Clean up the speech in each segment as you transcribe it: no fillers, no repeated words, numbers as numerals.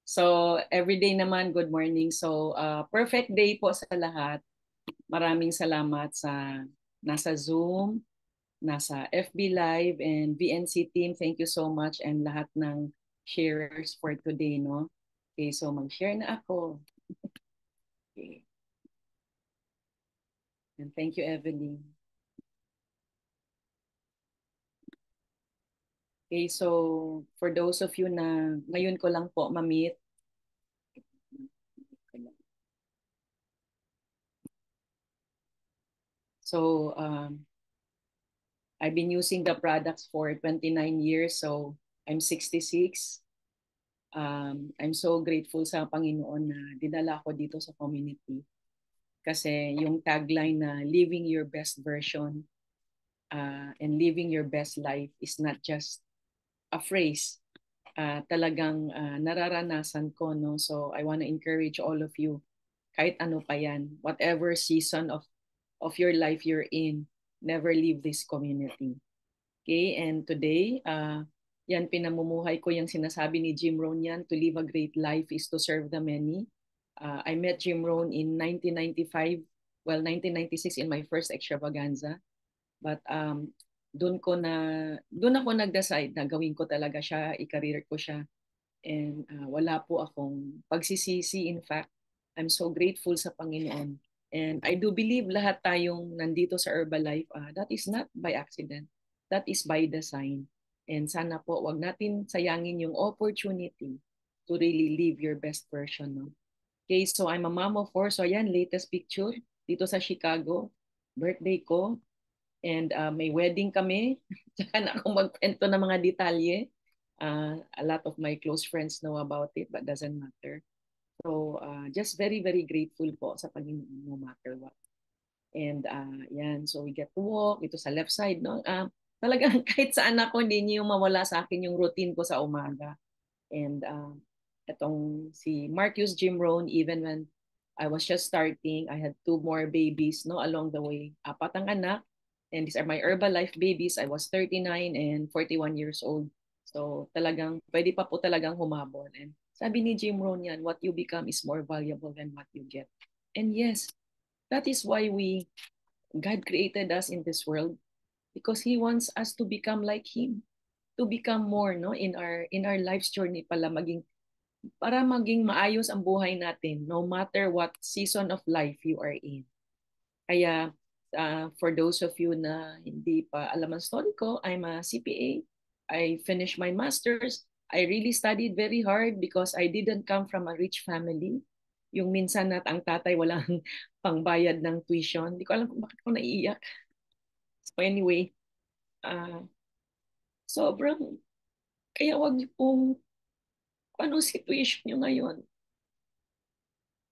So, everyday naman, good morning. So, perfect day po sa lahat. Maraming salamat sa nasa Zoom, nasa FB Live, and VNC team. Thank you so much and lahat ng sharers for today, no? Okay, so mag-share na ako. Okay. And thank you, Evelyn. Okay, so for those of you na ngayon ko lang po ma-meet, so I've been using the products for 29 years, so I'm 66. I'm so grateful sa Panginoon na dinala ko dito sa community. Kasi yung tagline na living your best version and living your best life is not just a phrase. Talagang nararanasan ko, no? So I want to encourage all of you, kahit ano pa yan, whatever season of your life you're in, never leave this community. Okay, and today, yan pinamumuhay ko yung sinasabi ni Jim Rohn yan, to live a great life is to serve the many. I met Jim Rohn in 1995, well, 1996 in my first extravaganza. But doon ako nag-decide na gawin ko talaga siya, i-career ko siya. And wala po akong pagsisisi. In fact, I'm so grateful sa Panginoon. And I do believe lahat tayong nandito sa Herbalife, that is not by accident. That is by design. And sana po, wag natin sayangin yung opportunity to really live your best version. No? Okay, so I'm a mom of four. So ayan, latest picture dito sa Chicago. Birthday ko. And may wedding kami. Tsaka na ako magkwento ng mga detalye. A lot of my close friends know about it, but doesn't matter. So, just very, very grateful po sa Panginoon no matter what. And yan, so we get to walk ito sa left side, no? Talagang kahit saan ako, hindi niyo mawala sa akin yung routine ko sa umaga. And itong si Marcus Jim Rohn, even when I was just starting, I had two more babies, no, along the way. Apat ang anak, and these are my Herbalife babies. I was 39 and 41 years old. So talagang, pwede pa po talagang humabol. And sabi ni Jim Rohn yan, what you become is more valuable than what you get. And yes, that is why God created us in this world, because He wants us to become like Him, to become more, no, in our life's journey pala, para maging maayos ang buhay natin no matter what season of life you are in. Kaya for those of you na hindi pa alam ang story ko, I'm a CPA. I finished my master's. I really studied very hard because I didn't come from a rich family. Yung minsan na ang tatay walang pangbayad ng tuition. Hindi ko alam kung bakit ko naiiyak. So anyway, uh, sobrang, kaya wag niyo pong, anong situation niyo ngayon.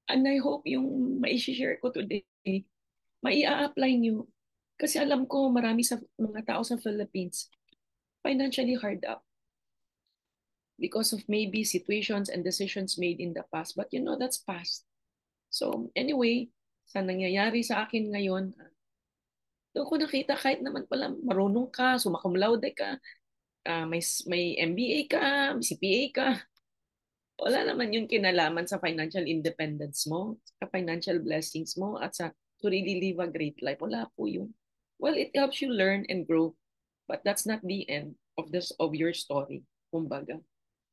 And I hope yung mai-share ko today, mai-apply nyo. Kasi alam ko marami sa mga tao sa Philippines, financially hard up because of maybe situations and decisions made in the past. But you know, that's past. So anyway, sa nangyayari sa akin ngayon, doon ko nakita kahit naman pala marunong ka, summa cum laude ka, may MBA ka, may CPA ka, wala naman yung kinalaman sa financial independence mo, sa financial blessings mo, at sa to really live a great life. Wala po yun. Well, it helps you learn and grow, but that's not the end of your story, kumbaga.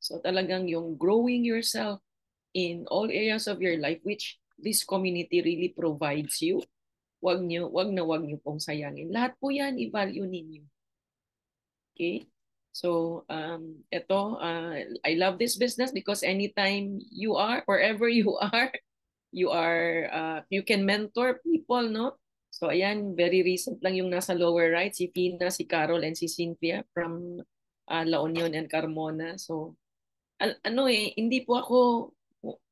So talagang yung growing yourself in all areas of your life, which this community really provides you, wag niyo pong sayangin. Lahat po yan, i-value ninyo. Okay? So, I love this business because anytime you are, wherever you are, you can mentor people, no? So, ayan, very recent lang yung nasa lower right, si Fina, si Carol, and si Cynthia from La Union and Carmona. So, hindi po ako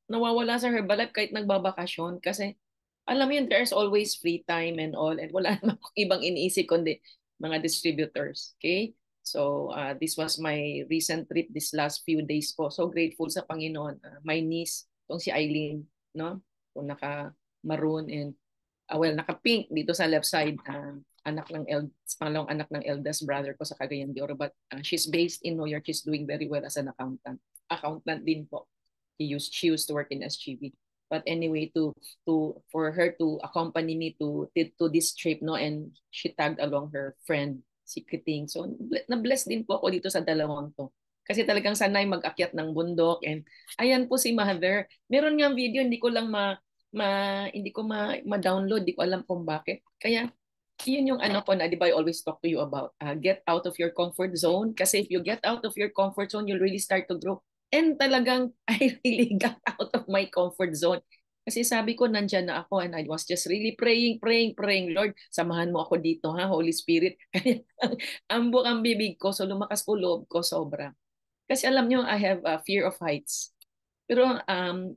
nawawala sa Herbalife kahit nagbabakasyon kasi alam mo yun, there's always free time and all, and wala naman akong ibang iniisip kundi mga distributors. Okay? So, this was my recent trip this last few days po. So grateful sa Panginoon. My niece, itong si Eileen, no? Kung naka-maroon and, well, naka-pink dito sa left side. pangalawang anak ng eldest brother ko sa Cagayan de Oro. But she's based in New York. She's doing very well as an accountant. Accountant din po. She used to work in SGB. But anyway, for her to accompany me to this trip, no, and she tagged along her friend si Kiting. So na-bless din po ako dito sa dalawang to. Kasi talagang sanay mag-akyat ng bundok, and ayan po si Mother. Meron nga video, hindi ko lang hindi ko ma-download, hindi ko alam kung bakit. Kaya yun yung ano ko na, di ba, I always talk to you about get out of your comfort zone, kasi if you get out of your comfort zone, you'll really start to grow. And talagang I really got out of my comfort zone. Kasi sabi ko, nandyan na ako, and I was just really praying, Lord, samahan mo ako dito, ha, Holy Spirit. Kaya ambok ang bibig ko, so lumakas po loob ko sobra. Kasi alam nyo, I have a fear of heights. Pero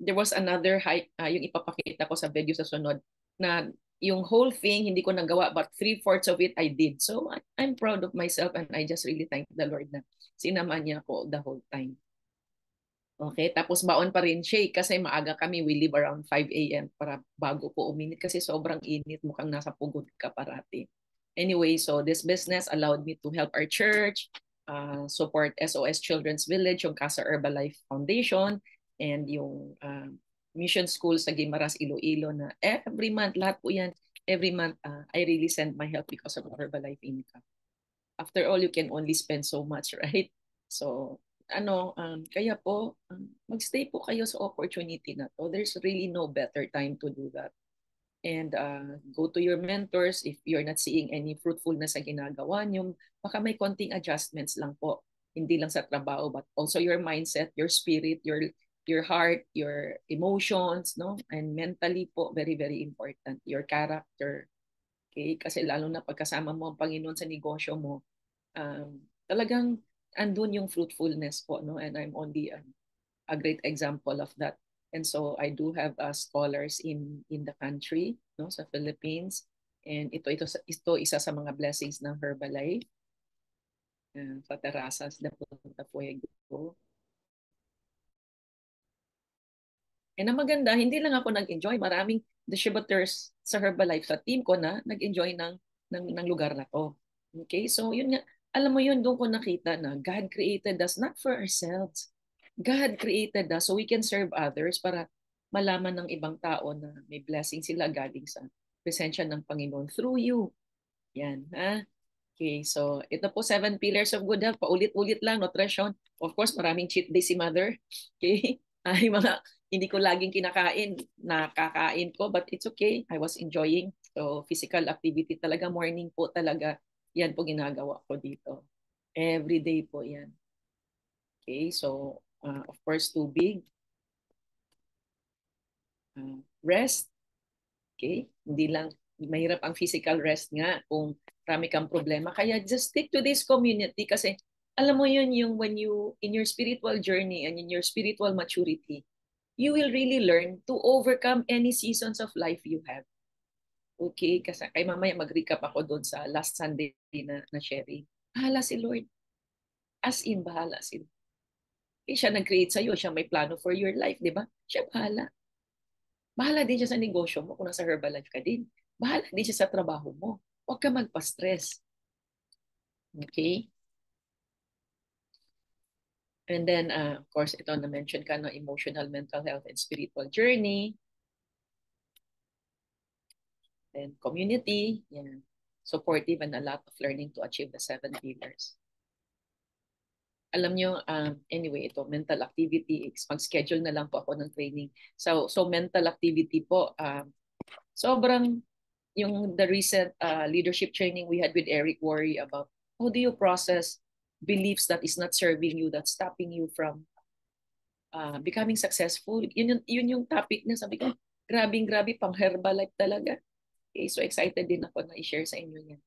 there was another height, yung ipapakita ko sa video sa sunod, na yung whole thing, hindi ko nagawa, but 3/4 of it I did. So I'm proud of myself, and I just really thank the Lord na sinama niya ako the whole time. Okay, tapos baon pa rin siya kasi maaga kami, we leave around 5 a.m. para bago po uminit kasi sobrang init, mukhang nasa pugod ka parati. Anyway, so this business allowed me to help our church, support SOS Children's Village, yung Casa Herbalife Foundation, and yung mission school sa Guimaras, Iloilo, na every month, lahat po yan, every month, I really send my help because of Herbalife income. After all, you can only spend so much, right? So, kaya po, magstay po kayo sa opportunity na to. There's really no better time to do that. And go to your mentors if you're not seeing any fruitfulness sa ginagawa nyo. Baka may konting adjustments lang po. Hindi lang sa trabaho, but also your mindset, your spirit, your heart, your emotions, no? And mentally po, very, very important. Your character. Okay? Kasi lalo na pagkasama mo ang Panginoon sa negosyo mo, talagang andun yung fruitfulness po, no? And I'm only a great example of that. And so I do have scholars in the country, no, sa Philippines. And ito isa sa mga blessings ng Herbalife. Sa Terrazas de Punta Fuego. And ang maganda, hindi lang ako nag-enjoy, maraming distributors sa Herbalife sa team ko na nag-enjoy ng lugar na to. Okay? So yun nga, alam mo yun, doon ko nakita na God created us not for ourselves. God created us so we can serve others para malaman ng ibang tao na may blessing sila galing sa presensya ng Panginoon through you. Yan, ha? Okay, so ito po 7 pillars of good health. Paulit-ulit lang, nutrition. Of course, maraming cheat day si mother. Okay? Ay, mga hindi ko laging kinakain, nakakain ko, but it's okay. I was enjoying. So physical activity talaga, morning po talaga. Yan po ginagawa ko dito. Every day po yan. Okay, so of course, tubig. Rest. Okay, hindi lang, mahirap ang physical rest nga kung marami kang problema. Kaya just stick to this community kasi alam mo yun, yung when you, in your spiritual journey and in your spiritual maturity, you will really learn to overcome any seasons of life you have. Okay, kasi kay mamaya mag-recap ako doon sa last Sunday na sharing. Bahala si Lord. As in, bahala si Lord. Eh, siya nag-create sa'yo, siya may plano for your life, di ba? Siya bahala. Bahala din siya sa negosyo mo kung nasa Herbalife ka din. Bahala din siya sa trabaho mo. Huwag ka magpa-stress. Okay? And then, of course, ito na-mention ka ng emotional, mental health, and spiritual journey. And community. Yan. Supportive and a lot of learning to achieve the 7 pillars. Alam nyo, anyway, ito, mental activity, mag-schedule na lang po ako ng training. So mental activity po, sobrang yung the recent leadership training we had with Eric Worre about how do you process beliefs that is not serving you, that's stopping you from becoming successful. Yun yung topic niya. Sabi ko, grabe, pang Herbalife talaga. Okay, so excited din ako na i-share sa inyo yan.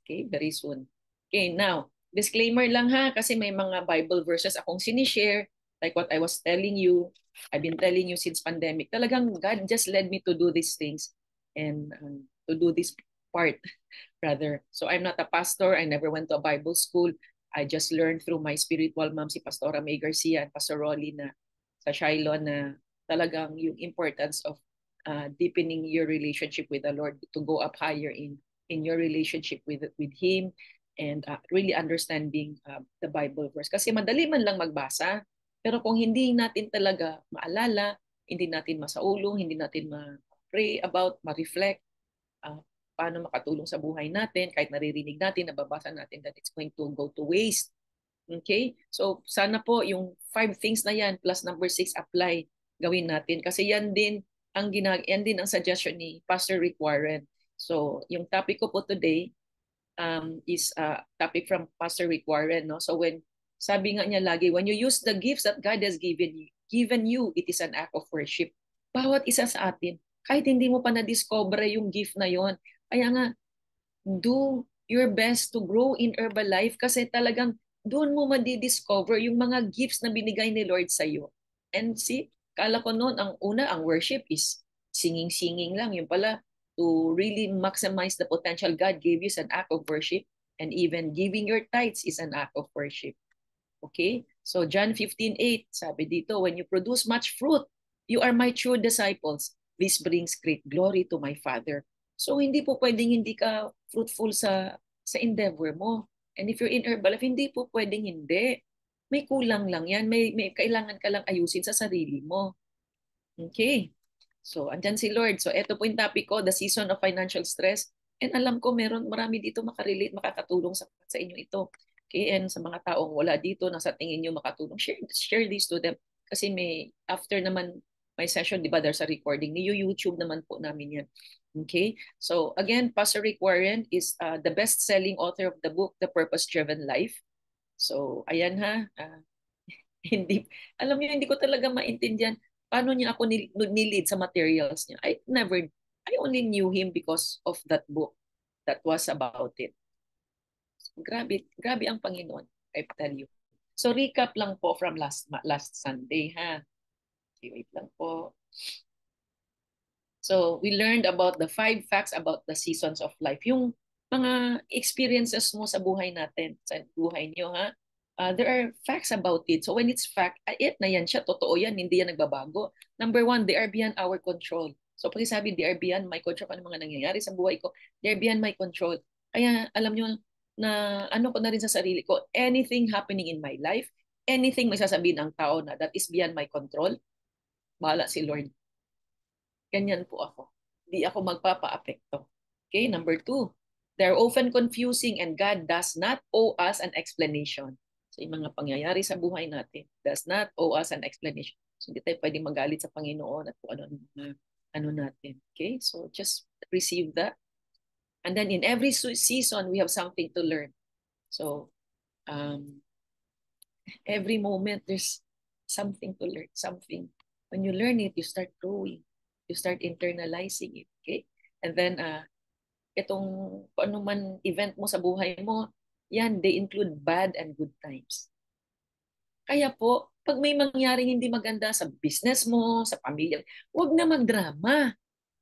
Okay, very soon. Okay, now, disclaimer lang ha, kasi may mga Bible verses akong sinishare, like what I was telling you, I've been telling you since pandemic. Talagang God just led me to do these things and to do this part, rather. So I'm not a pastor. I never went to a Bible school. I just learned through my spiritual mom, si Pastora May Garcia and Pastor Rolly na sa Shiloh, na talagang yung importance of deepening your relationship with the Lord to go up higher in in your relationship with Him, and really understanding the Bible verse. Kasi madali man lang magbasa, pero kung hindi natin talaga maalala, hindi natin masaulong, hindi natin ma-pray about, ma-reflect, uh, paano makatulong sa buhay natin, kahit naririnig natin, nababasa natin, that it's going to go to waste. Okay? So sana po yung 5 things na yan plus number 6 apply gawin natin kasi yan din ang suggestion ni Pastor Rick Warren. So yung topic ko po today is a topic from Pastor Rick Warren, no? So when sabi nga niya lagi, when you use the gifts that God has given you, it is an act of worship. Bawat isa sa atin, kahit hindi mo pa na-discover yung gift na yon, kaya nga do your best to grow in Herbalife kasi talagang doon mo madi-discover yung mga gifts na binigay ni Lord sa iyo. And see, kala ko noon ang una, ang worship is singing-singing lang. Yung pala, to really maximize the potential God gave you is an act of worship, and even giving your tithes is an act of worship. Okay? So John 15:8, sabi dito, when you produce much fruit, you are my true disciples. This brings great glory to my Father. So hindi po pwedeng hindi ka fruitful sa endeavor mo. And if you're in Herbalife, hindi po pwedeng hindi. May kulang lang yan. May kailangan ka lang ayusin sa sarili mo. Okay. So, andyan si Lord. So, ito po yung topic ko, the season of financial stress. And alam ko, marami dito makarelate, makakatulong sa inyo ito. Okay, and sa mga taong wala dito, na sa tingin nyo makatulong, share this to them. Kasi after naman may session, di ba, there's a recording. YouTube naman po namin yan. Okay, so again, Pastor Rick Warren is the best-selling author of the book, The Purpose-Driven Life. So, ayan ha. Hindi, alam niyo, hindi ko talaga maintindihan paano niya ako nilid sa materials niya. I only knew him because of that book that was about it. Grabe ang Panginoon, I tell you. So recap lang po from last Sunday, ha? Okay, wait lang po. So we learned about the 5 facts about the seasons of life. Yung mga experiences mo sa buhay natin, sa buhay niyo, ha? There are facts about it. So when it's fact, it na yan siya, totoo yan, hindi yan nagbabago. Number 1, they are beyond our control. So pag sabi, they are beyond my control, ano mga nangyayari sa buhay ko, they are beyond my control. Kaya alam nyo, na ano ko na rin sa sarili ko, anything happening in my life, anything may sasabihin ng tao na that is beyond my control, bahala si Lord. Ganyan po ako. Hindi ako magpapa-apekto. Okay, number 2, they're often confusing and God does not owe us an explanation. So yung mga pangyayari sa buhay natin does not owe us an explanation. So hindi tayo pwedeng magalit sa Panginoon at kung ano natin. Okay, so just receive that. And then in every season, we have something to learn. So every moment, there's something to learn, something. When you learn it, you start growing. You start internalizing it. Okay? And then, itong ano man event mo sa buhay mo, yan, they include bad and good times. Kaya po, pag may mangyaring hindi maganda sa business mo, sa pamilya, huwag na magdrama.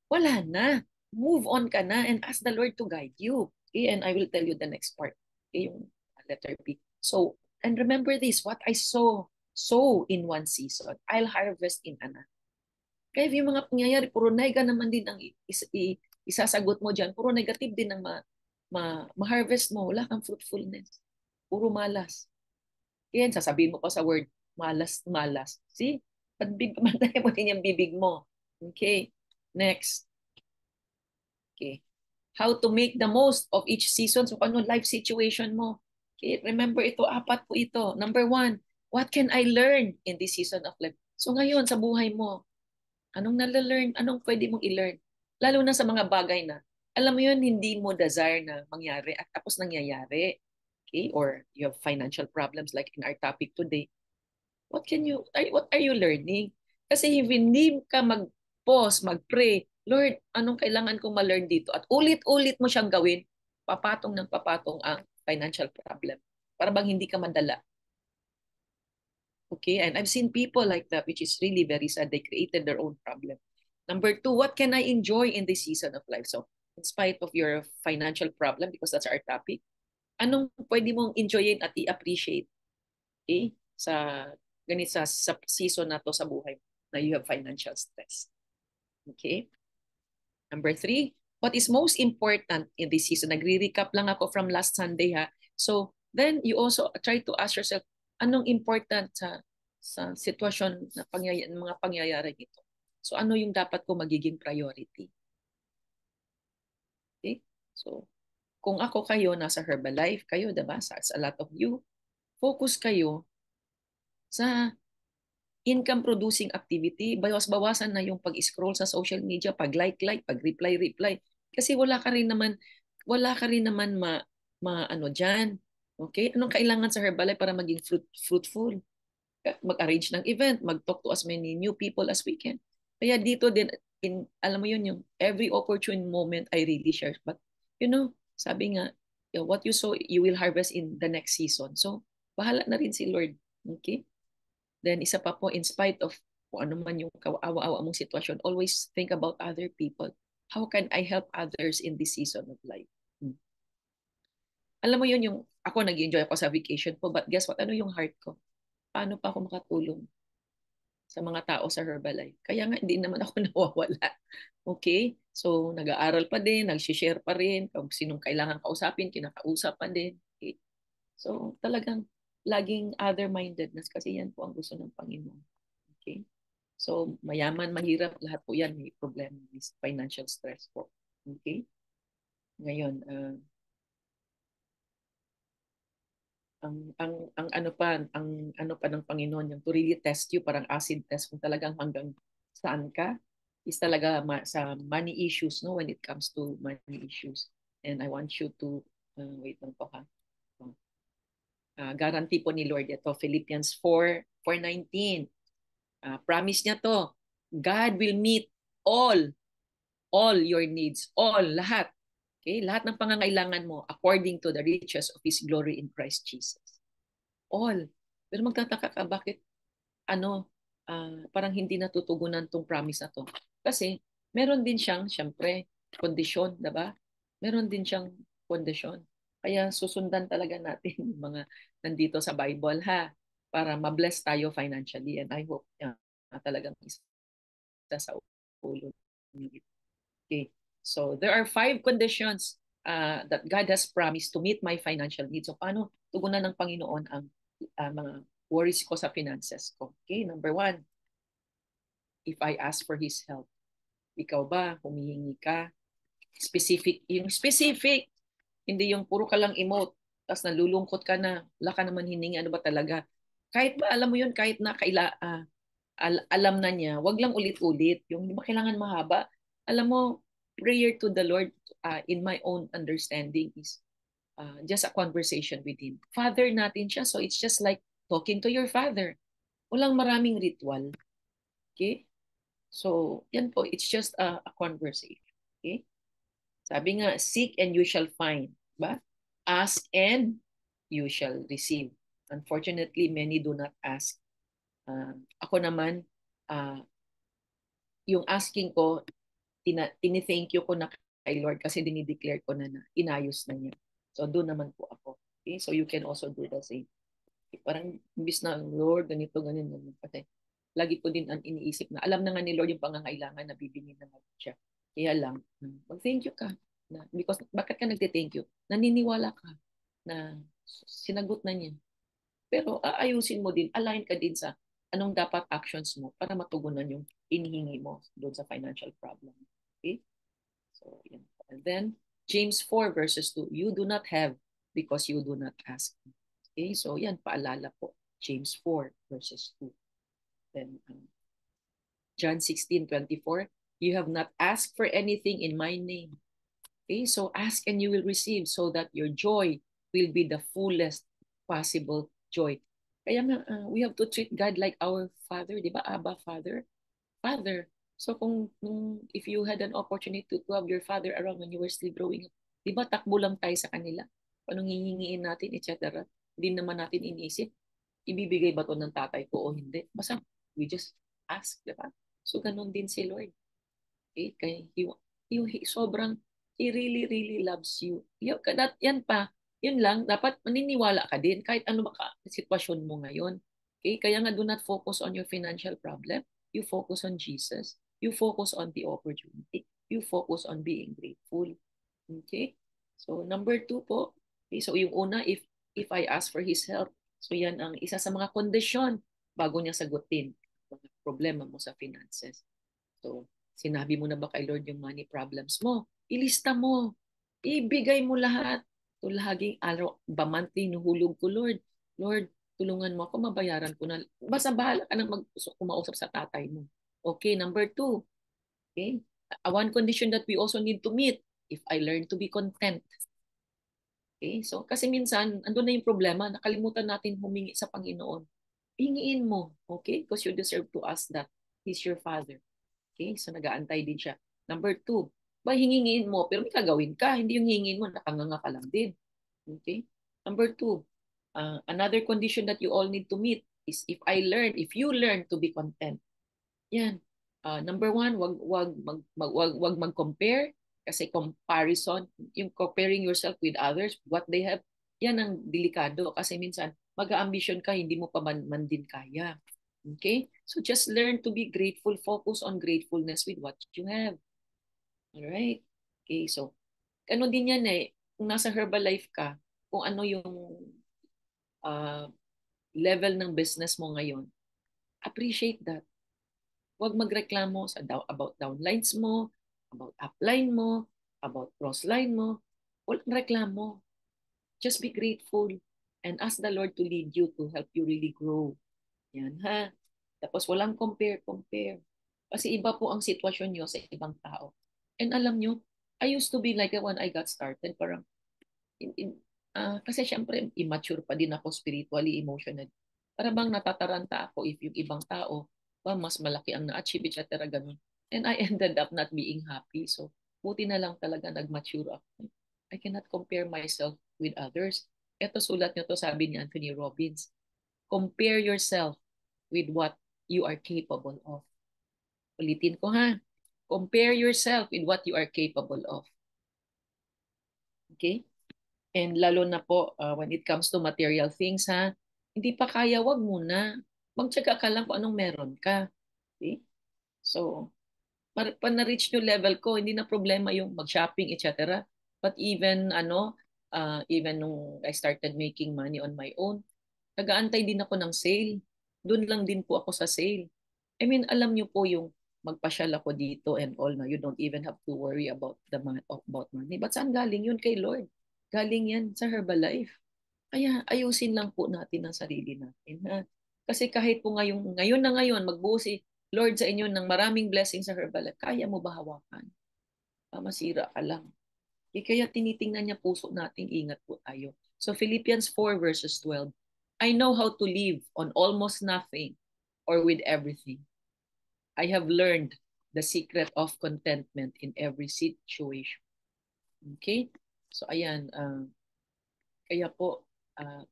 Wala na. Move on ka na and ask the Lord to guide you. Okay? And I will tell you the next part. Okay? Yung letter B. So, and remember this, what I sow in one season, I'll harvest in another. Kaya yung mga pangyayari, puro nega naman din ang isasagot mo dyan. Puro negative din ang ma-harvest mo. Wala kang fruitfulness. Puro malas. Yan, sasabihin mo pa sa word, malas, malas. See? Mantayan mo din yung bibig mo. Okay. Next. Okay. How to make the most of each season. So, ano life situation mo? Okay. Remember ito, 4 po ito. Number 1, what can I learn in this season of life? So, ngayon, sa buhay mo, anong nalalearn? Anong pwede mong i-learn? Lalo na sa mga bagay na, alam mo yun, hindi mo desire na mangyari at tapos nangyayari. Okay? Or you have financial problems like in our topic today. What are you learning? Kasi if hindi ka mag-pause, mag-pray, Lord, anong kailangan kong ma-learn dito? At ulit-ulit mo siyang gawin, papatong ng papatong ang financial problem. Para bang hindi ka madala. Okay, and I've seen people like that, which is really very sad. They created their own problem. Number 2, what can I enjoy in this season of life? So, in spite of your financial problem, because that's our topic, anong pwede mong enjoyin at i-appreciate? Okay? Sa season na to sa buhay na you have financial stress. Okay? Number 3, what is most important in this season, nagre-recap lang ako from last Sunday ha. So then you also try to ask yourself, anong important sa sitwasyon na mga pangyayari nito? So ano yung dapat ko magiging priority? Okay? So kung ako kayo, nasa Herbalife kayo, diba? Sa a lot of you, focus kayo sa income-producing activity. Bawas-bawasan na yung pag-scroll sa social media, pag-like, pag-reply. Kasi wala ka rin naman ano dyan. Okay? Anong kailangan sa Herbalife para maging fruitful? Mag-arrange ng event, mag-talk to as many new people as we can. Kaya dito din, alam mo yun, yung every opportune moment I really share. But, sabi nga, what you sow, you will harvest in the next season. So, bahala na rin si Lord. Okay? Then, isa pa po, in spite of kung ano man yung kawawa-awa mong sitwasyon, always think about other people. How can I help others in this season of life? Alam mo yun, yung ako nag-enjoy ako sa vacation po, but guess what? Ano yung heart ko? Paano pa ako makatulong sa mga tao sa Herbalife? Kaya nga, hindi naman ako nawawala. Okay? So, nag-aaral pa din, nag-share pa rin. Kung sinong kailangan kausapin, kinakausap pa din. Okay? So, talagang laging other-mindedness kasi yan po ang gusto ng Panginoon. Okay? So, mayaman, mahirap, lahat po yan may problema, may financial stress po. Okay? Ngayon, ang ano pa ng Panginoon yung to really test you, parang acid test kung talagang hanggang saan ka is talaga sa money issues, no, when it comes to money issues. And I want you to wait lang po ha. Guarantee po ni Lord ito, Philippians 4:19. Promise niya to, God will meet all your needs, all, lahat. Okay? Lahat ng pangangailangan mo according to the riches of His glory in Christ Jesus. All. Pero magtataka ka, bakit parang hindi natutugunan tong promise na to? Kasi meron din siyang, syempre, kondisyon, diba? Meron din siyang kondisyon. Kaya susundan talaga natin yung mga nandito sa Bible, ha? Para ma-bless tayo financially. And I hope talagang isa sa ulo. Okay. So there are 5 conditions that God has promised to meet my financial needs. So paano tugunan ng Panginoon ang mga worries ko sa finances ko? Okay, number 1, if I ask for His help. Ikaw ba, humihingi ka? Specific, yung specific, hindi yung puro ka lang emote, tapos nalulungkot ka na, wala ka naman hiningi, ano ba talaga? Kahit ba, alam mo yun, kahit na alam na niya, wag lang ulit-ulit. Yung hindi ba kailangan mahaba? Alam mo, prayer to the Lord in my own understanding is just a conversation with Him. Father natin siya, so it's just like talking to your Father. Walang maraming ritual. Okay? So, yan po, it's just a conversation. Okay? Sabi nga, seek and you shall find. Ba? Ask and you shall receive. Unfortunately, many do not ask. Ako naman, yung asking ko, tini-thank you ko na kay Lord kasi dinideclare ko na inayos na niya. So doon naman po ako. Okay? So you can also do the same. Parang imbis na, Lord, ganito, ganyan. Kasi lagi ko din ang iniisip na alam na nga ni Lord yung pangangailangan na bibigyan na natin siya. Kaya lang, mag-thank you ka. Because bakit ka nagte-thank you? Naniniwala ka na sinagot na niya. Pero aayusin mo din, align ka din sa anong dapat actions mo para matugunan yung inihingi mo doon sa financial problem. Okay? So, yan. And then, James 4 verses 2, you do not have because you do not ask. Okay? So, yan, paalala po. James 4 verses 2. Then, John 16:24, you have not asked for anything in my name. Okay? So, ask and you will receive so that your joy will be the fullest possible joy. Kaya we have to treat God like our Father, di ba? Abba, Father. Father. So if you had an opportunity to have your father around when you were still growing up, di ba takbo lang tayo sa kanila? Anong hihingiin natin, etc. Hindi naman natin iniisip, ibibigay ba to ng tatay ko o hindi? Basta we just ask, di ba? So ganun din si Lord. Okay? Kaya sobrang, He really, really loves you. Yan pa, yun lang, dapat maniniwala ka din kahit ano ba sitwasyon mo ngayon. Okay? Kaya nga do not focus on your financial problem. You focus on Jesus. You focus on the opportunity. you focus on being grateful. Okay? So number 2 po, okay, so yung una, if I ask for His help, so yan ang isa sa mga kondisyon bago niya sagutin mga problema mo sa finances. So, sinabi mo na ba kay Lord yung money problems mo? Ilista mo. Ibigay mo lahat. So, laging araw, monthly, nuhulog ko, Lord. Lord, tulungan mo ako, mabayaran ko na. Basta bahala ka nang kumausap sa tatay mo. Okay, number 2. Okay? One condition that we also need to meet, if I learn to be content. Okay? So, kasi minsan, andun na yung problema, nakalimutan natin humingi sa Panginoon. Hingiin mo, okay? Because you deserve to ask that. He's your Father. Okay? So, nag-aantay din siya. Number 2, ba hingingin mo, pero may kagawin ka. Hindi yung hingin mo, nakanganga ka lang din. Okay? Number 2, another condition that you all need to meet is if you learn to be content. Yan. Number 1, wag mag-compare kasi comparison, yung comparing yourself with others, what they have, yan ang delikado kasi minsan mag-ambition ka, hindi mo pa man din kaya. Okay? So just learn to be grateful, focus on gratefulness with what you have. Alright? Okay, so ano din yan eh, kung nasa Herbalife ka, kung ano yung uh, level ng business mo ngayon, appreciate that. Huwag magreklamo about downlines mo, about upline mo, about crossline mo. Walang reklamo. Just be grateful and ask the Lord to lead you to help you really grow. Yan ha. Tapos walang compare. Kasi iba po ang sitwasyon nyo sa ibang tao. And alam nyo, I used to be like that when I got started. Parang, kasi syempre, immature pa din ako spiritually, emotionally. Para bang natataranta ako if yung ibang tao, mas malaki ang na-achieve, etc. Ganun. And I ended up not being happy. So, buti na lang talaga nag-mature ako. I cannot compare myself with others. Ito sulat nyo to, sabi ni Anthony Robbins. Compare yourself with what you are capable of. Ulitin ko ha. Compare yourself with what you are capable of. Okay? And lalo na po when it comes to material things ha, hindi pa kaya, wag muna. Magtyaga ka lang kung anong meron ka. Okay? So, pa na-reach yung level ko, hindi na problema yung mag-shopping, etc. But even nung I started making money on my own, nag-aantay din ako ng sale. Doon lang din po ako sa sale. I mean, alam niyo po yung magpasyal ako dito and all na you don't even have to worry about money. But saan galing yun? Kay Lord. Galing yan sa Herbalife. Kaya ayusin lang po natin ang sarili natin. Ha? Kasi kahit po ngayon na ngayon, magbuo si Lord sa inyo ng maraming blessings sa Herbalife, kaya mo ba hawakan? Masira ka lang. Kaya tinitingnan niya puso nating ingat po tayo. So Philippians 4 verses 12, I know how to live on almost nothing or with everything. I have learned the secret of contentment in every situation. Okay? So ayan, kaya po, uh,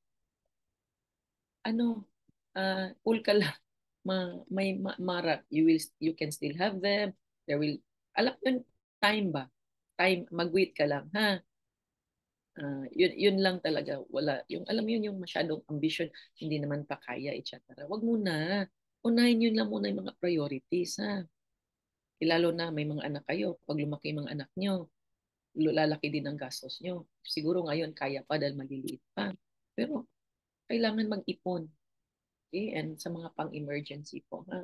cool ka lang. You can still have them. There will, alam yun, time ba? Time, mag-wait ka lang, ha? Yun lang talaga. Wala, yung, alam mo yun, yung masyadong ambition, hindi naman pa kaya, etc. Wag muna. Unahin yun lang muna yung mga priorities, ha? Lalo na may mga anak kayo. Pag lumaki yung mga anak nyo, lalaki din ang gastos nyo. Siguro ngayon kaya pa dahil maliliit pa. Pero kailangan mag-ipon. Okay? And sa mga pang-emergency po, ha?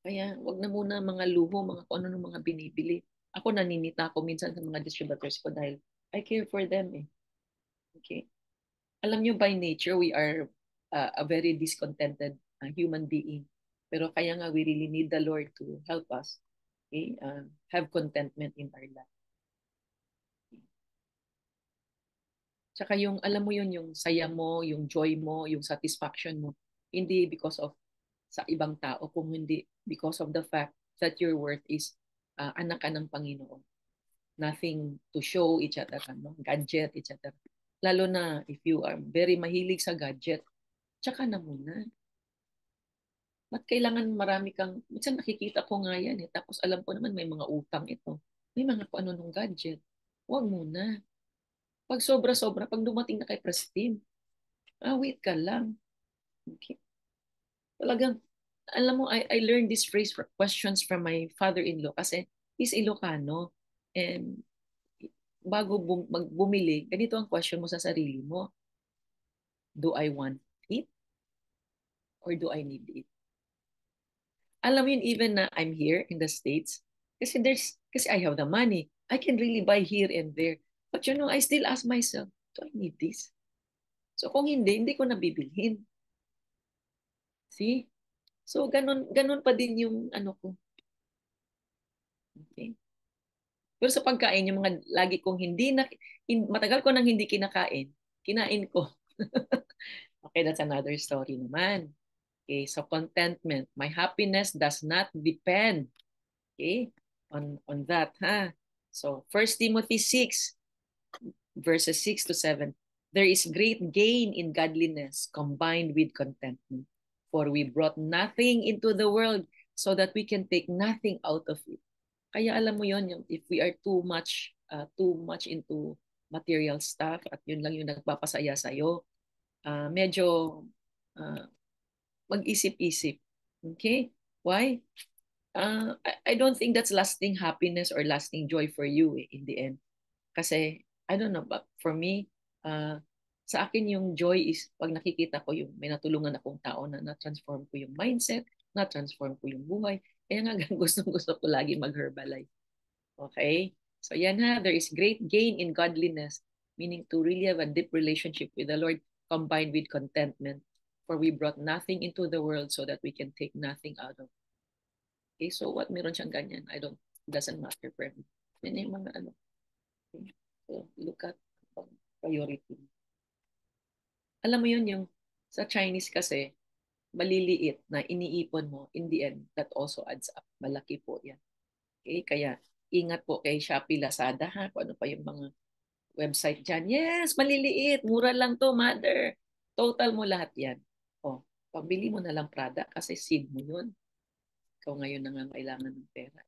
Kaya wag na muna mga luho, mga kung ano ng mga binibili. Ako naninita ako minsan sa mga distributors ko dahil I care for them eh. Okay? Alam nyo, by nature, we are a very discontented human being. Pero kaya nga, we really need the Lord to help us, okay? Have contentment in our life. Tsaka yung, alam mo yun, yung saya mo, yung joy mo, yung satisfaction mo, hindi because of sa ibang tao, kung hindi because of the fact that your worth is anak ka ng Panginoon. Nothing to show each other, no? Gadget, etc. Lalo na if you are very mahilig sa gadget, tsaka na muna. Ba't kailangan marami kang, minsan nakikita ko nga yan eh, tapos alam ko naman may mga utang ito. May mga kung ano nung gadget. Huwag muna. Pag sobra-sobra, pag dumating na kay Prestige, wait ka lang. Okay. Talagang, alam mo, I learned this phrase for questions from my father-in-law kasi he's Ilocano. And bago bumili, ganito ang question mo sa sarili mo. Do I want it or do I need it? Alam mo yun, even na I'm here in the States, kasi I have the money. I can really buy here and there. But you know, I still ask myself, do I need this? So kung hindi ko nabibilhin. See? So ganun pa din yung ano ko. Okay? Pero sa pagkain, yung mga lagi kong matagal ko nang hindi kinakain, kinain ko. Okay, that's another story naman. Okay, so contentment. My happiness does not depend, okay, on that, ha? So, First Timothy 6, verses 6 to 7. There is great gain in godliness combined with contentment. For we brought nothing into the world so that we can take nothing out of it. Kaya alam mo yon, yung if we are too much into material stuff at yun lang yung nagpapasaya sa'yo, medyo uh, mag-isip-isip. Okay? Why? I don't think that's lasting happiness or lasting joy for you in the end. Kasi, I don't know, but for me, uh, sa akin yung joy is pag nakikita ko yung may natulungan akong tao na na-transform ko yung mindset, na-transform ko yung buhay. Kaya nga gusto ko lagi mag-Herbalife. Okay? So yan ha, there is great gain in godliness, meaning to really have a deep relationship with the Lord combined with contentment. For we brought nothing into the world so that we can take nothing out of it. Okay, so what meron siyang ganyan? Doesn't matter for me. Yan yung mga ano. Okay? So look at priority. Alam mo yun, yung sa Chinese kasi, maliliit na iniipon mo, in the end, that also adds up. Malaki po yan. Okay, kaya ingat po kay Shopee, Lazada ha, kung ano pa yung mga website dyan. Yes, maliliit, mura lang to, mother. Total mo lahat yan. O, pabili mo na lang Prada kasi seed mo yun. Ikaw ngayon nangangailangan ng pera.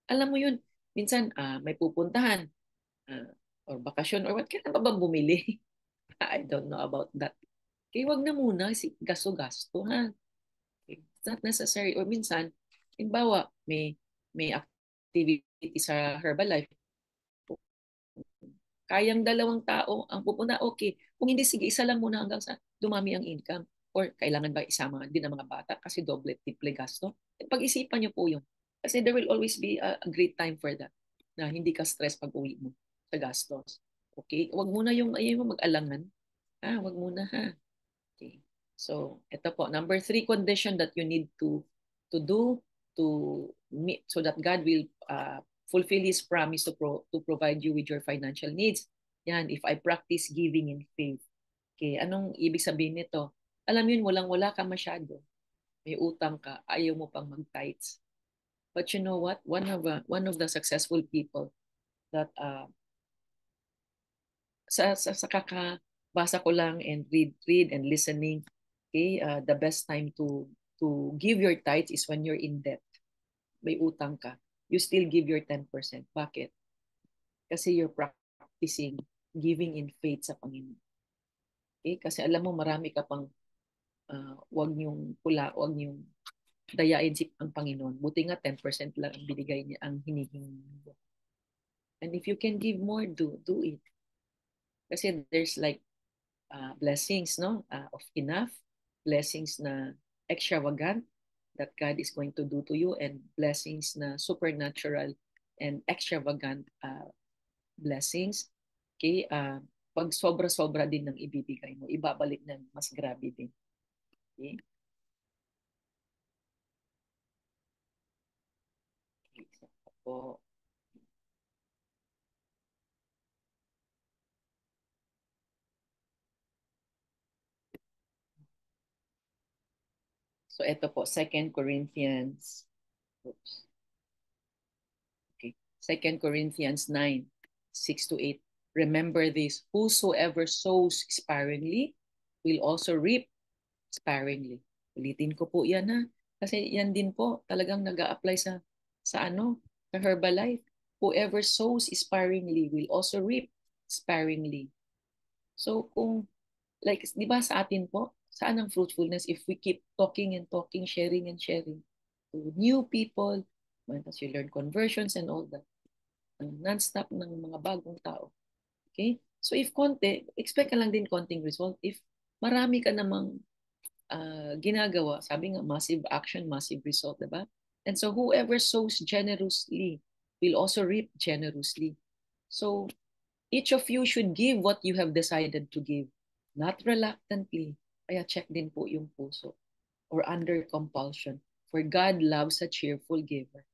Alam mo yun, minsan may pupuntahan ah, or bakasyon or what, kailan pa ba bumili? I don't know about that. Kaya wag na muna, gasto-gasto ha. Okay? It's not necessary. Or minsan, halimbawa, may activity sa Herbalife, kayang dalawang tao ang pupunta, okay. Kung hindi, sige, isa lang muna hanggang sa dumami ang income. Or kailangan ba isama din ang mga bata kasi doble, triple gasto? Pag-isipan niyo po yun. Kasi there will always be a great time for that na hindi ka stress pag uwi mo sa gastos. Okay? Wag muna yung ayaw mo mag-alangan. Wag muna ha. Okay. So, ito po, number 3 condition that you need to do to meet so that God will fulfill His promise to provide you with your financial needs. Yan, if I practice giving in faith. Okay, anong ibig sabihin nito? Alam yun, walang-wala ka masyado. May utang ka, ayaw mo pang mag-tithes. But you know what? One of the successful people that sa kakabasa ko lang and read and listening, okay, the best time to give your tithes is when you're in debt. May utang ka. You still give your 10%. Bakit? Kasi you're practicing giving in faith sa Panginoon. Okay? Kasi alam mo, marami ka pang wag niyong dayain si ang Panginoon. Buti nga 10% lang ang binigay niya, ang hinihingi mo. And if you can give more, do it. Kasi there's like blessings, no? Of enough, blessings na extravagant that God is going to do to you, and blessings na supernatural and extravagant blessings. Okay? Pag sobra-sobra din ng ibibigay mo, ibabalik ng mas grabe din. Okay? Okay. So, ito po, Second Corinthians, oops, okay, 2 Corinthians 9, 6 to 8. Remember this, whosoever sows sparingly will also reap sparingly. Ulitin ko po yan ha. Kasi yan din po talagang nag-a-apply sa Herbalife. Whoever sows sparingly will also reap sparingly. So kung like, di ba sa atin po, saan ang fruitfulness if we keep talking and talking, sharing and sharing to new people, once you learn conversions and all that. non-stop ng mga bagong tao. Okay? So if konti, expect ka lang din konting result. If marami ka namang ginagawa, sabi nga, massive action, massive result, diba? And so whoever sows generously will also reap generously. So each of you should give what you have decided to give, not reluctantly. Kaya check din po yung puso or under compulsion. For God loves a cheerful giver.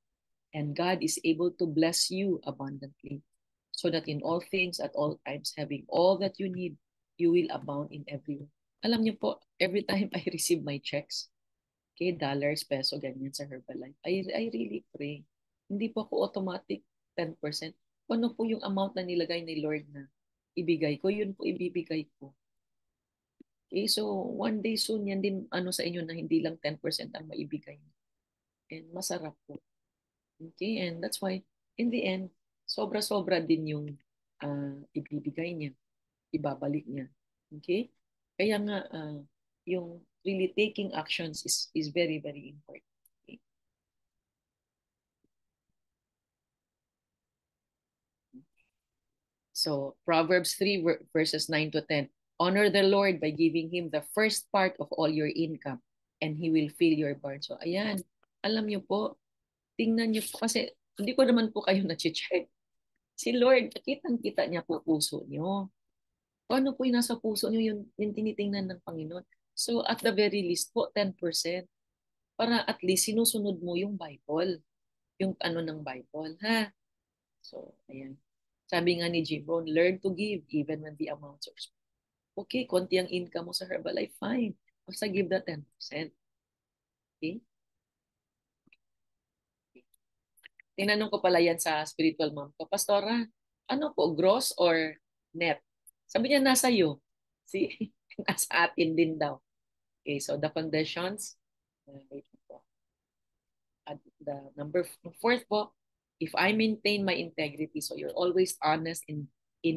And God is able to bless you abundantly, so that in all things, at all times, having all that you need, you will abound in every way. Alam niyo po, every time I receive my checks, okay, dollars, peso, ganyan sa Herbalife, I really pray. Hindi po ako automatic 10%. Ano po yung amount na nilagay ni Lord na ibigay ko, yun po ibibigay ko. Okay, so one day soon, yan din ano sa inyo na hindi lang 10% ang maibigay. And masarap po. Okay, and that's why in the end, sobra-sobra din yung ibibigay niya, ibabalik niya. Okay? Kaya nga yung really taking actions is very very important. Okay? So Proverbs 3 verses 9 to 10. Honor the Lord by giving him the first part of all your income and he will fill your barn. So ayan, alam niyo po, tingnan niyo po kasi hindi ko naman po kayo na-check. Si Lord, kitang-kita niya po puso niyo. Kung ano po yung nasa puso niyo, yung tinitingnan ng Panginoon. So at the very least po, 10%. Para at least sinusunod mo yung Bible. Yung ano ng Bible, ha? So, ayan. Sabi nga ni Jim Rohn, learn to give even when the amounts are small. Okay, konti ang income mo sa Herbalife, fine. Basta give the 10%. Okay? Tinanong ko pala yan sa spiritual mom ko, Pastora, ano po, gross or net? Sabi niya, nasa iyo. See? Nasa atin din daw. Okay, so the conditions, wait po. At the fourth po, if I maintain my integrity, so you're always honest in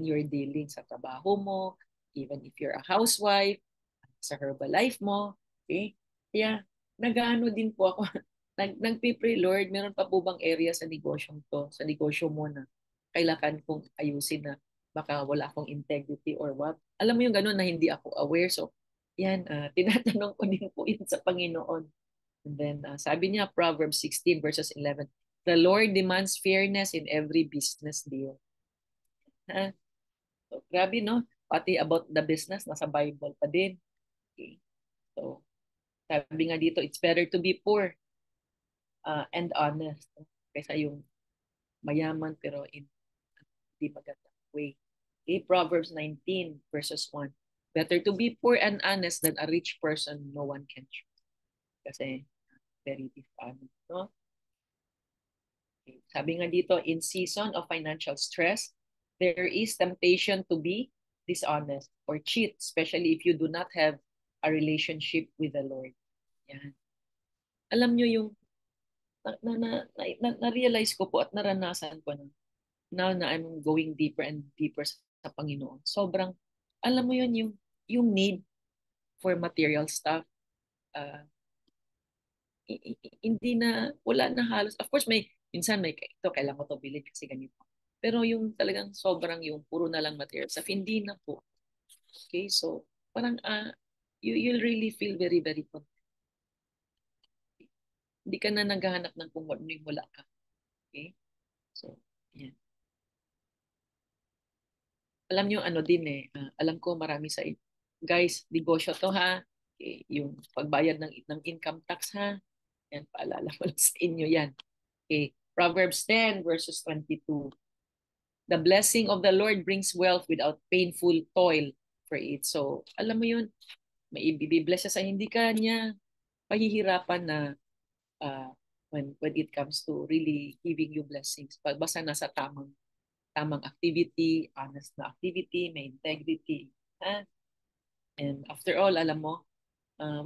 your dealings sa trabaho mo, even if you're a housewife, sa Herbalife mo, okay? Kaya nag-ano din po ako, nagpipray, Lord, meron pa po bang area sa negosyo to, sa negosyo mo na kailangan kong ayusin na baka wala akong integrity or what. Alam mo yung gano'n na hindi ako aware. So, yan, tinatanong ko din po yun sa Panginoon. And then, sabi niya, Proverbs 16 verses 11, the Lord demands fairness in every business deal. Ha? So, grabe, no? Pati about the business, nasa Bible pa din. Okay. So, sabi nga dito, it's better to be poor and honest kaysa yung mayaman pero in hindi magandang way. Okay, Proverbs 19 verses 1. Better to be poor and honest than a rich person no one can trust. Kasi very dishonest, no? Okay. Sabi nga dito, in season of financial stress, there is temptation to be dishonest or cheat, especially if you do not have a relationship with the Lord. Yan. Alam nyo yung na-realize ko po at naranasan ko na now na I'm going deeper and deeper sa Panginoon. Sobrang, alam mo yun, yung need for material stuff, uh, hindi na, wala na halos. Of course, minsan may, ito, kailangan ko to bilhin kasi ganito. Pero yung talagang sobrang yung puro na lang material stuff, hindi na po. Okay, so parang you'll really feel very, very content. Hindi ka na naghahanap ng kung ano yung wala ka. Okay? So, yan. Alam nyo ano din alam ko marami sa guys, negosyo to ha. Okay, yung pagbayad ng income tax ha. Yan, paalala ko lang sa inyo yan. Okay, Proverbs 10 verses 22. The blessing of the Lord brings wealth without painful toil for it. So, alam mo yun, may ibibless sa hindi ka niya pahihirapan na when it comes to really giving you blessings. Basta nasa tamang activity, honest na activity, may integrity. Ha? And after all, alam mo,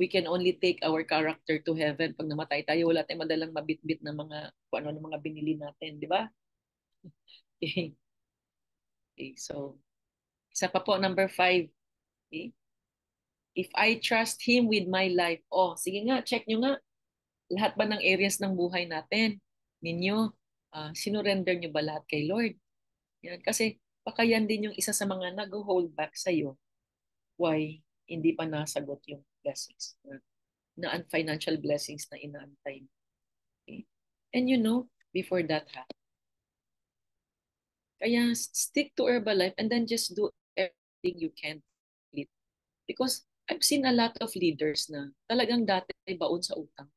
we can only take our character to heaven. Pag namatay tayo, wala tayong madalang mabitbit na kung ano ng mga binili natin, di ba? Okay. Okay, so, isa pa po, number 5. Okay? If I trust Him with my life, sige nga, check nyo nga, lahat ba ng areas ng buhay natin, ninyo, sinurrender nyo ba lahat kay Lord? Yan. Kasi baka yan din yung isa sa mga nag-hold back sa'yo why hindi pa nasagot yung blessings na financial blessings na inaantay mo. Okay? And before that kaya stick to Herbalife and then just do everything you can. Because I've seen a lot of leaders na talagang dati baon sa utang.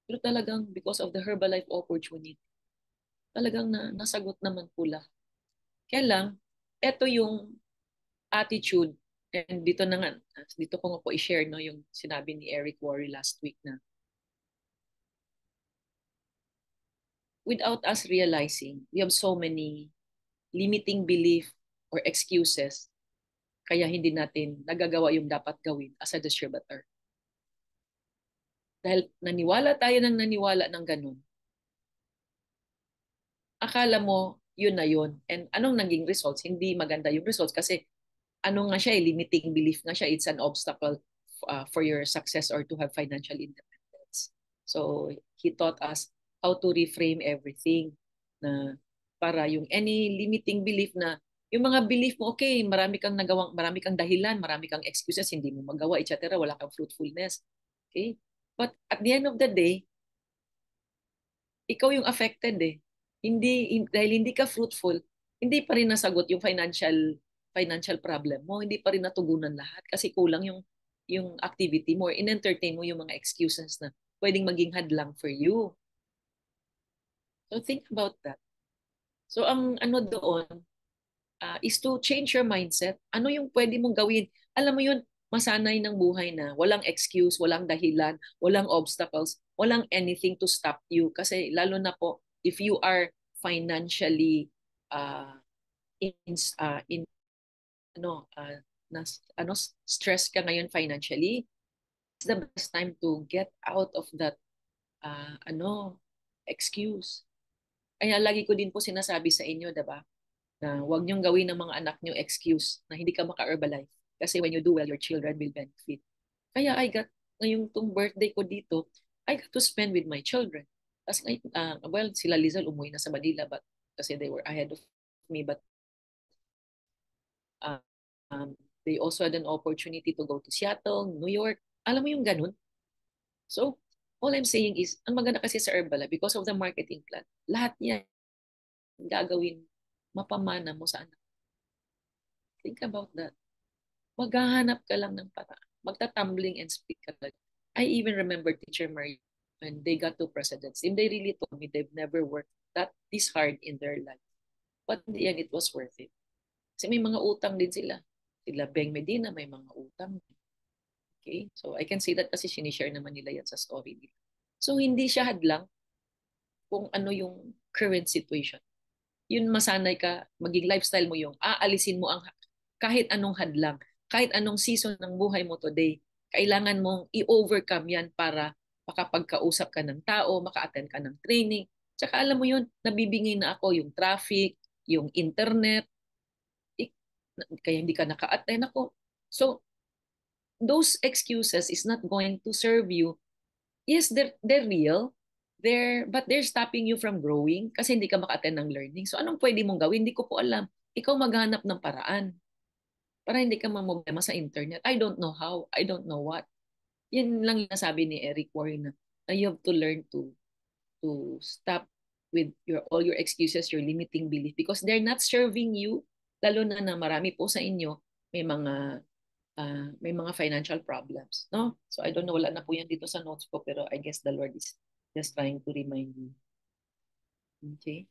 Pero talagang because of the Herbalife opportunity, talagang nasagot naman po lahat. Kaya lang, eto yung attitude, and dito ko nga po i-share yung sinabi ni Eric Worre last week na without us realizing, we have so many limiting belief or excuses kaya hindi natin nagagawa yung dapat gawin as a distributor. Dahil naniwala ng ganun, akala mo yun na yun. And anong naging results? Hindi maganda yung results kasi ano nga siya, limiting belief nga siya. It's an obstacle for your success or to have financial independence. So he taught us how to reframe everything na para yung any limiting belief na yung mga belief mo, okay, marami kang nagawang, marami kang dahilan, marami kang excuses, hindi mo magawa, etc. Wala kang fruitfulness. Okay? But at the end of the day, ikaw yung affected eh. Dahil hindi ka fruitful, hindi pa rin nasagot yung financial problem mo, hindi pa rin natugunan lahat kasi kulang yung activity mo or in-entertain mo yung mga excuses na pwedeng maging hadlang for you. So think about that. So ang ano doon is to change your mindset. Ano yung pwede mong gawin? Alam mo yun, masanay ng buhay na walang excuse, walang dahilan, walang obstacles, walang anything to stop you. Kasi lalo na po, if you are financially uh, in ano, stress ka ngayon financially, it's the best time to get out of that excuse. Kaya lagi ko din po sinasabi sa inyo, 'di ba? Na huwag niyong gawin ng mga anak niyo excuse na hindi ka maka-Herbalife. Kasi when you do well, your children will benefit. Kaya ngayong tong birthday ko dito, I got to spend with my children. Kasi well, sila Lizal umuwi na sa Manila but kasi they were ahead of me but uh, um, they also had an opportunity to go to Seattle, New York. Alam mo yung ganun? So, all I'm saying is, ang maganda kasi sa Herbalife, because of the marketing plan, lahat yan gagawin, mapamana mo sa anak. Think about that. Maghahanap ka lang ng paraan. Magta-tumbling and speak ka lang. I even remember Teacher Marie when they got to presidents. And they really told me they've never worked this hard in their life. But in the end, it was worth it. Kasi may mga utang din sila. Sila Beng Medina, may mga utang. Okay? So I can say that kasi sinishare naman nila yan sa story nila. So hindi siya hadlang kung ano yung current situation. Yun masanay ka, maging lifestyle mo yung aalisin mo ang kahit anong hadlang, kahit anong season ng buhay mo today, kailangan mong i-overcome yan para makapagkausap ka ng tao, maka-attend ka ng training. Tsaka alam mo yun, nabibingay na ako yung traffic, yung internet, kaya hindi ka naka-attend ako. So, those excuses is not going to serve you. Yes, they're real, but they're stopping you from growing kasi hindi ka maka-attend ng learning. So anong pwede mong gawin? Hindi ko po alam. Ikaw maghanap ng paraan para hindi ka mamproblema sa internet. I don't know how. I don't know what. Yan lang yung nasabi ni Eric Warren na you have to learn to stop with all your excuses, your limiting belief because they're not serving you. Lalo na marami po sa inyo may mga financial problems, no? So I don't know, wala na po yan dito sa notes ko, pero I guess the Lord is just trying to remind me. Okay?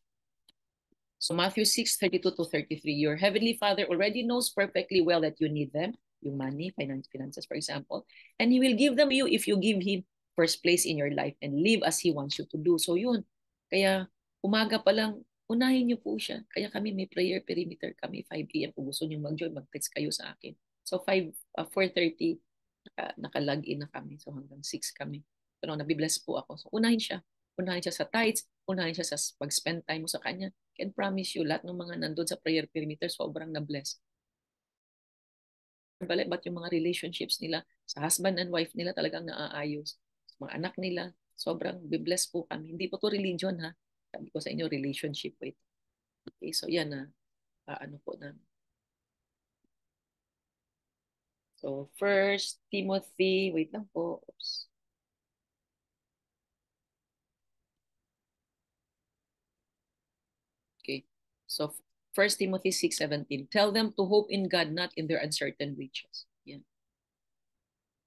So Matthew 6:32 to 33, your heavenly Father already knows perfectly well that you need them, yung money, finances, for example, and He will give them you if you give Him first place in your life and live as He wants you to do. So yun, kaya umaga pa lang, unahin niyo po siya. Kaya kami may prayer perimeter kami, 5 a.m. Kung gusto niyo mag-join, mag-text kayo sa akin. So 4:30, naka-log in na kami. So hanggang 6 kami. Pero nabibless po ako. So unahin siya. Unahin siya sa tithes, unahin siya sa pag-spend time mo sa kanya. Can promise you, lahat ng mga nandun sa prayer perimeter, sobrang na-bless. Ba't yung mga relationships nila sa husband and wife nila talagang naaayos. Sa mga anak nila, sobrang bibless po kami. Hindi po to religion ha. Sabi ko sa inyo, relationship po ito. Okay, so yan na, ano po na. So, First Timothy, wait lang po. Oops. Okay. So, First Timothy 6:17. Tell them to hope in God, not in their uncertain riches. Yan.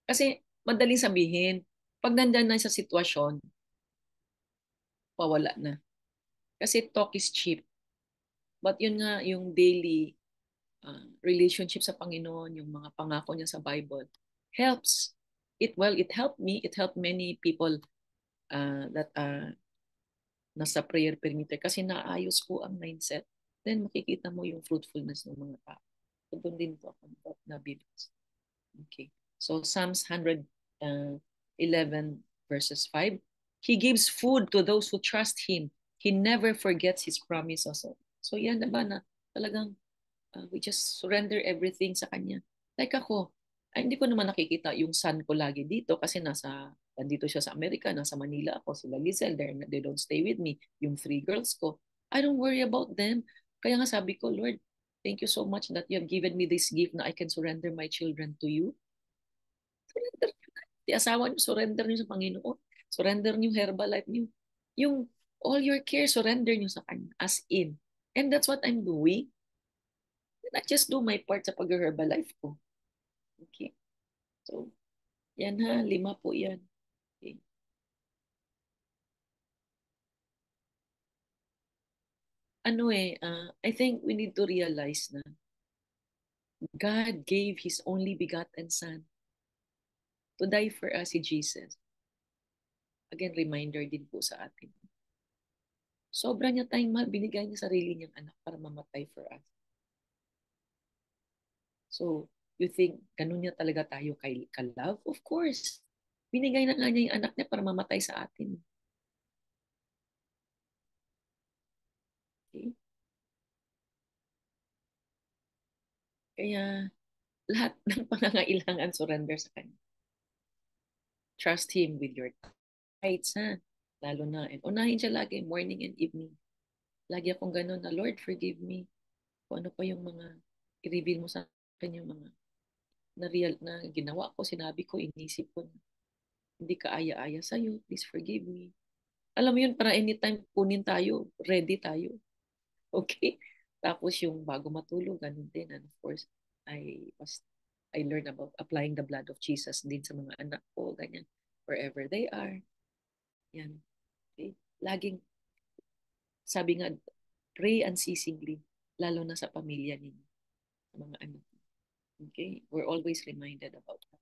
Kasi, madaling sabihin, pag nandyan na sa sitwasyon, pawala na. Kasi talk is cheap. But yun nga, yung daily relationship sa Panginoon, yung mga pangako niya sa Bible, helps. It helped me, it helped many people that nasa prayer perimeter kasi naayos po ang mindset. Then makikita mo yung fruitfulness ng mga tao. So, doon din po ako nabibigyan. Okay. So Psalms 111 verses 5. He gives food to those who trust Him. He never forgets His promises. So yan na ba na talagang we just surrender everything sa Kanya. Like ako, hindi ko naman nakikita yung son ko lagi dito kasi nandito siya sa Amerika, nasa Manila ako, sila Giselle, they don't stay with me. Yung three girls ko, I don't worry about them. Kaya nga sabi ko, Lord, thank you so much that you have given me this gift na I can surrender my children to you. Surrender nyo na. Di asawa nyo, surrender nyo sa Panginoon. Surrender nyo Herbalife nyo. Yung all your care, surrender nyo sa Kanya. As in. And that's what I'm doing. And I just do my part sa pag-Herbalife ko. Okay. So, yan ha. 5 po yan. Okay. I think we need to realize na God gave His only begotten Son to die for us, si Jesus. Again, reminder din po sa atin. Sobra niya tayong mahal, binigay niya sarili niyang anak para mamatay for us. So, you think, ganun niya talaga tayo ka-love? Of course. Binigay na nga niya yung anak niya para mamatay sa atin. Okay? Kaya, lahat ng pangangailangan, surrender sa Kanya. Trust Him with your tithes, ha? Lalo na, and unahin siya lagi, morning and evening. Lagi akong ganun na, Lord, forgive me. Kung ano pa yung mga, i-reveal mo sa akin yung mga na ginawa ko, sinabi ko, inisip ko na hindi ka aya-aya sa'yo, please forgive me. Alam mo yun, para anytime kunin tayo, ready tayo. Okay? Tapos yung bago matulog, ganun din. And of course, I was I learned about applying the blood of Jesus din sa mga anak ko, ganyan, wherever they are. Yan. Okay? Laging, sabi nga, pray unceasingly, lalo na sa pamilya ninyo, sa mga anak. Okay? We're always reminded about that.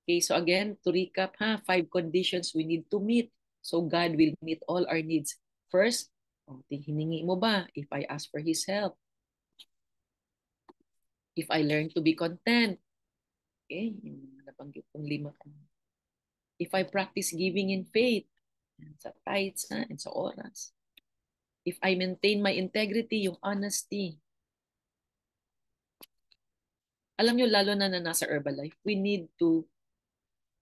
Okay, so again, to recap, 5 conditions we need to meet. So God will meet all our needs. First, hiningi mo ba? If I ask for His help. If I learn to be content. Okay, yung nabanggit kong 5. If I practice giving in faith, sa tithes, and sa oras. If I maintain my integrity, yung honesty. Alam nyo, lalo na nasa Herbalife, we need to,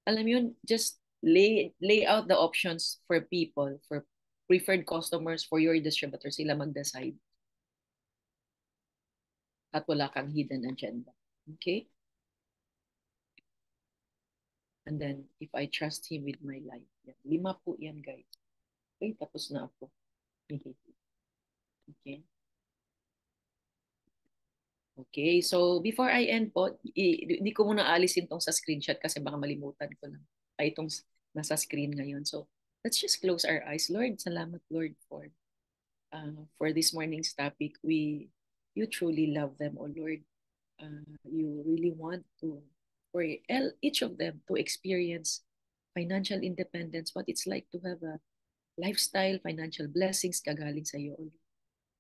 alam yun, just lay out the options for people, for preferred customers, for your distributor, sila mag-decide. At wala kang hidden agenda. Okay? And then, if I trust Him with my life. Yan. 5 po yan, guys. Okay, tapos na ako. Okay? Okay, so before I end po, hindi ko muna alisin tong sa screenshot kasi baka malimutan ko lang. Ay, itong nasa screen ngayon. So, let's just close our eyes. Lord, salamat Lord for this morning's topic. You truly love them, oh Lord. You really want to, for each of them to experience financial independence, what it's like to have a lifestyle, financial blessings kagaling sa iyo, oh Lord.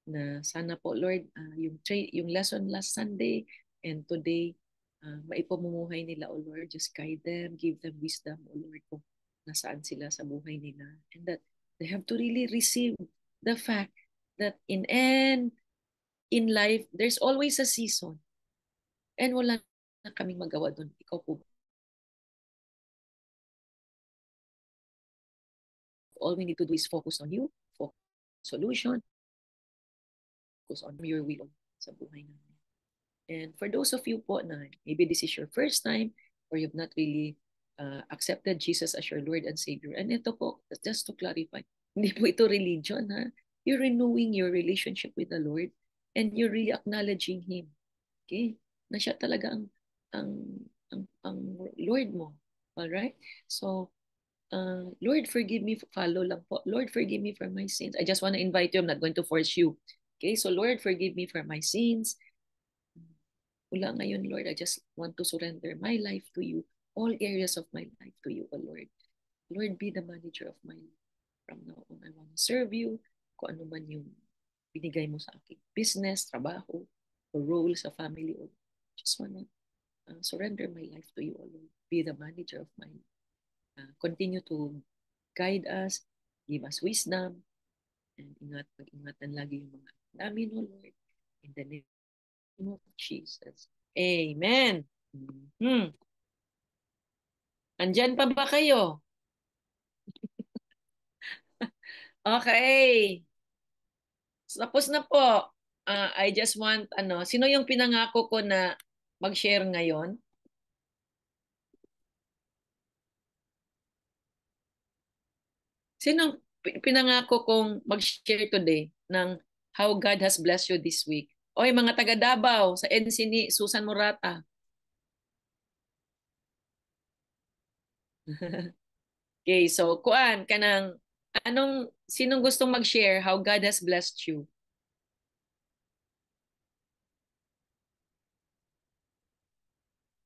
Na sana po Lord yung lesson last Sunday and today maipamumuhay nila o Lord, just guide them, give them wisdom o Lord kung nasaan sila sa buhay nila, and that they have to really receive the fact that in life there's always a season and wala na kaming magawa doon. Ikaw po, all we need to do is focus on you, focus solution. Focus on your will sa buhay namin. And for those of you po na maybe this is your first time or you've not really accepted Jesus as your Lord and Savior. And ito po, just to clarify, hindi po ito religion, ha? You're renewing your relationship with the Lord and you're really acknowledging Him. Okay? Na siya talaga ang Lord mo. Alright? So, Lord, forgive me. Follow lang po. Lord, forgive me for my sins. I just want to invite you. I'm not going to force you. Okay? So, Lord, forgive me for my sins. Mula ngayon, Lord, I just want to surrender my life to you. All areas of my life to you, O Lord. Lord, be the manager of my life. From now on, I want to serve you. Kung ano man yung binigay mo sa akin. Business, trabaho, or role sa family. O just want to surrender my life to you, O Lord. Be the manager of my life. Continue to guide us, give us wisdom, and pag-ingatan lagi yung mga namin, O Lord. In the name of Jesus. Amen. Andyan pa ba kayo? Okay. Tapos na po. I just want, sino yung pinangako ko na mag-share ngayon? Sino pinangako kong mag-share today ng how God has blessed you this week? Oy, mga taga Davao, sa NC ni Susan Morata. Okay, so kuan kanang sinong gustong mag-share how God has blessed you?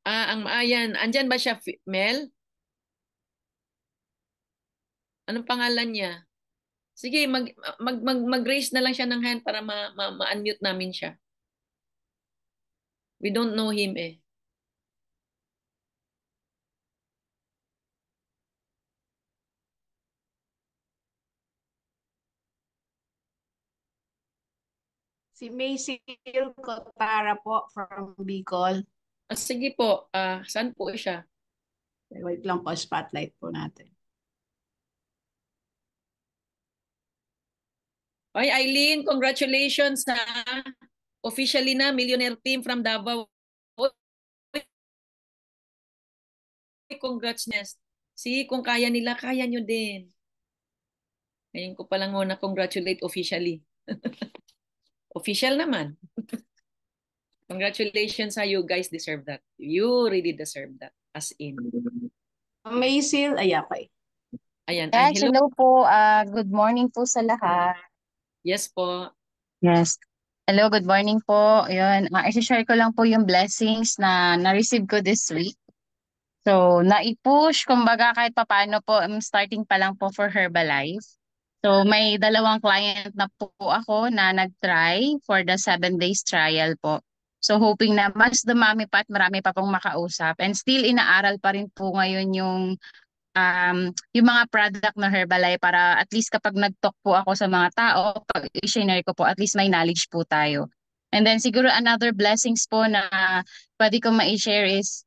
Ang maayan, andyan ba siya, Mel? Anong pangalan niya? Sige, mag-raise na lang siya ng hand para ma-unmute namin siya. We don't know him eh. Si Macy Cotara po from Bicol. Sige po, saan po siya? Wait lang po, spotlight po natin. Ay, Eileen, congratulations ha. Officially na, millionaire team from Davao. Congrats, Nest. See, kung kaya nila, kaya nyo din. Ngayon ko palang muna congratulate officially. Official naman. Congratulations ha, you guys deserve that. You really deserve that. As in. Macy, okay. Ayan, Yes, hello. hello po. Good morning po sa lahat. Yes po. Yes. Hello, good morning po. Ayun, i-share ko lang po yung blessings na na-receive ko this week. So, na-push, kumbaga kahit papaano po, starting pa lang po for Herbalife. So, may dalawang client na po ako na nag-try for the 7 days trial po. So, hoping na mas dumami pa at marami pa pong makausap. And still, inaaral pa rin po ngayon yung mga product na Herbalife para at least kapag nag-talk po ako sa mga tao, pag i-share ko po, at least may knowledge po tayo. And then siguro another blessings po na pwede ko ma-share is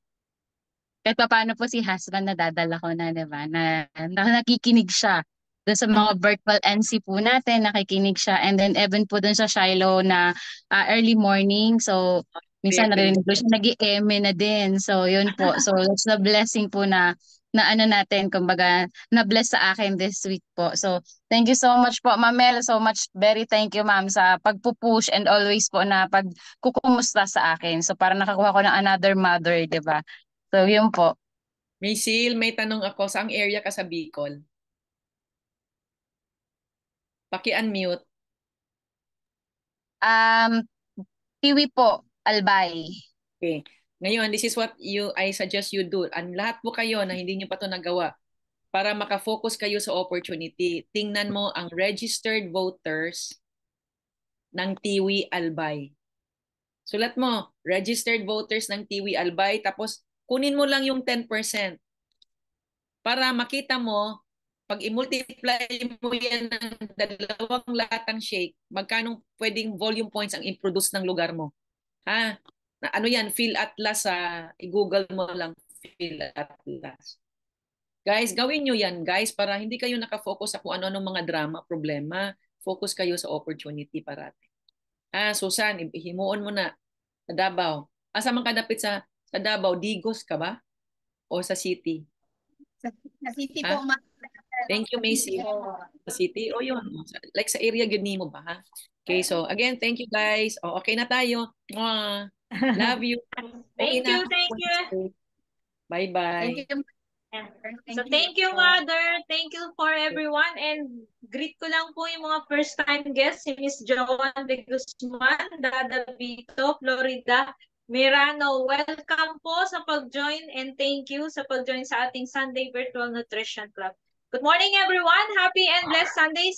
kahit pa paano po si husband na dadala ko na, di ba? Na nakikinig siya doon sa mga virtual NC po natin, nakikinig siya. And then even po doon sa Shiloh na early morning. So, minsan narinig ko siya, nag-i-eme na din. So, yun po. So, it's the blessing po na ano natin, kumbaga, na-bless sa akin this week po. So, thank you so much po, Ma'am Mel. So much, very thank you, Ma'am, sa pagpupush and always po na pagkukumusta sa akin. So, para nakakuha ko ng another mother, di ba? So, yun po. May Sil, may tanong ako. Saang area ka sa Bicol? Paki-unmute. Tiwi po, Albay. Okay. Ngayon, this is what I suggest you do. Ang lahat po kayo na hindi nyo pa ito nagawa, para makafocus kayo sa opportunity, tingnan mo ang registered voters ng Tiwi Albay. Sulat mo, registered voters ng Tiwi Albay, tapos kunin mo lang yung 10% para makita mo, pag i-multiply mo yan ng dalawang latang shake, magkano pwedeng volume points ang i-produce ng lugar mo. Ha? Ano yan? Phil Atlas i-google mo lang Phil Atlas. Guys, gawin nyo yan, guys, para hindi kayo nakafocus sa kung ano-ano mga drama, problema. focus kayo sa opportunity parati. Susan, himuon mo na sa Davao. Asa man ka dapit sa Davao, Digos ka ba? O sa city? Sa city Ha? po, ma. Thank you, Macy. Sa city? O yun. Like sa area yun mo ba, ha? Okay, so again, thank you guys. Okay na tayo. Mwah. Love you. Thank you, thank you. Bye-bye. Thank you. So thank you, Mother. Thank you for everyone. And greet ko lang po yung mga first time guests, si Miss Joanne de Guzman, Dada Vito, Florida, Mirano. Welcome po sa pag-join and thank you sa pag-join sa ating Sunday Virtual Nutrition Club. Good morning, everyone. Happy and blessed Sunday.